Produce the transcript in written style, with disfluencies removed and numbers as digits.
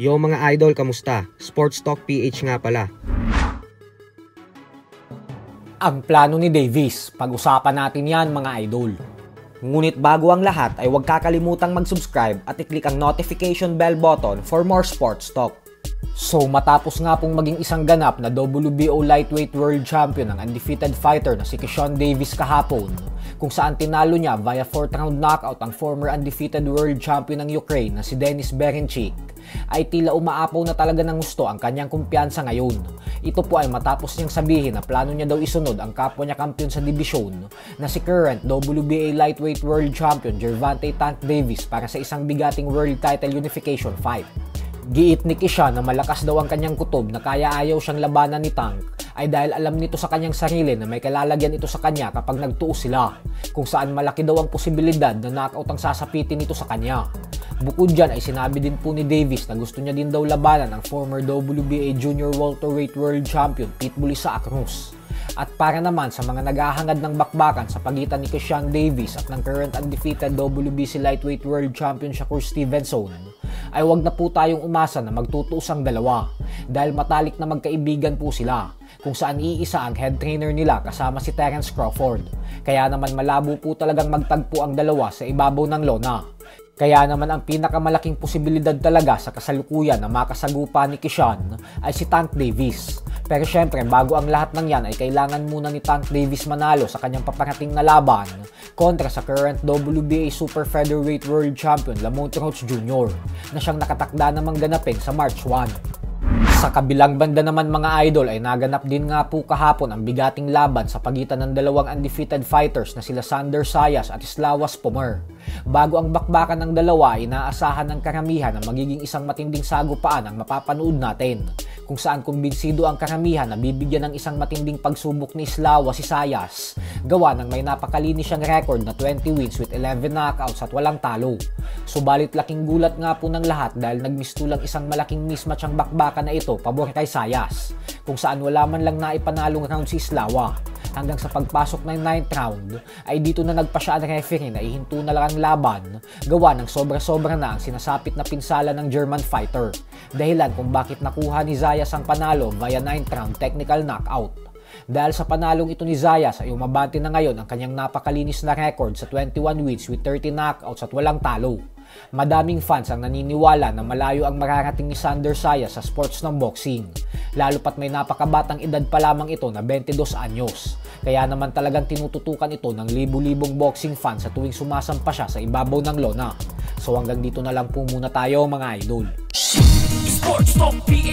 Yo mga idol, kamusta? Sports Talk PH nga pala. Ang plano ni Davis, pag-usapan natin yan mga idol. Ngunit bago ang lahat ay huwag kakalimutang mag-subscribe at i-click ang notification bell button for more sports talk. So matapos nga pong maging isang ganap na WBO Lightweight World Champion ang undefeated fighter na si Keyshawn Davis kahapon, kung saan tinalo niya via 4th round knockout ang former undefeated world champion ng Ukraine na si Denis Berinchik, ay tila umaapaw na talaga ng gusto ang kanyang kumpiyansa ngayon. Ito po ay matapos niyang sabihin na plano niya daw isunod ang kapwa niya kampiyon sa dibisyon na si current WBA Lightweight World Champion Gervonta Tank Davis para sa isang bigating world title unification fight. Giit ni Keyshawn na malakas daw ang kanyang kutob na kaya ayaw siyang labanan ni Tank ay dahil alam nito sa kanyang sarili na may kalalagyan ito sa kanya kapag nagtuos sila, kung saan malaki daw ang posibilidad na knockout ang sasapitin nito sa kanya. Bukod dyan ay sinabi din po ni Davis na gusto niya din daw labanan ang former WBA Junior Welterweight World Champion Pitbull Isaac Cruz. At para naman sa mga naghahangad ng bakbakan sa pagitan ni Keyshawn Davis at ng current undefeated WBC Lightweight World Champion Shakur Stevenson, ay wag na po tayong umasa na magtutuos ang dalawa dahil matalik na magkaibigan po sila, kung saan iisa ang head trainer nila kasama si Terence Crawford. Kaya naman malabo po talagang magtagpo ang dalawa sa ibabaw ng lona. Kaya naman ang pinakamalaking posibilidad talaga sa kasalukuyan na makasagupa ni Keyshawn ay si Tank Davis. Pero syempre bago ang lahat ng yan ay kailangan muna ni Tank Davis manalo sa kanyang paparating na laban kontra sa current WBA Super Featherweight World Champion Lamont Roach Jr. na siyang nakatakda namang ganapin sa March 1. Sa kabilang banda naman mga idol ay naganap din nga po kahapon ang bigating laban sa pagitan ng dalawang undefeated fighters na sila Sander Sayas at Islawas Pomer. Bago ang bakbakan ng dalawa ay inaasahan ng karamihan na magiging isang matinding sagupaan ang mapapanood natin, kung saan kumbinsido ang karamihan na bibigyan ng isang matinding pagsubok ni Islawas si Sayas, gawa ng may napakalinis siyang record na 20 wins with 11 knockouts at walang talo. Subalit laking gulat nga po ng lahat dahil nagmistulang isang malaking mismatch ang bakbakan na ito pabor kay Sayas, kung saan wala man lang naipanalong round si Islawa. Hanggang sa pagpasok ng 9th round ay dito na nagpasya ang referee na ihinto na lang ang laban, gawa ng sobra-sobra na ang sinasapit na pinsala ng German fighter, dahilan kung bakit nakuha ni Zayas ang panalo via 9th round technical knockout. Dahil sa panalong ito ni Zayas ay umabante na ngayon ang kanyang napakalinis na record sa 21 wins with 30 knockouts at walang talo. Madaming fans ang naniniwala na malayo ang mararating ni Sander Sayas sa sports ng boxing, lalo pat may napakabatang edad pa lamang ito na 22 anyos. Kaya naman talagang tinututukan ito ng libu-libong boxing fans sa tuwing sumasampa siya sa ibabaw ng lona. So hanggang dito na lang po muna tayo mga idol. Sports Talk PH.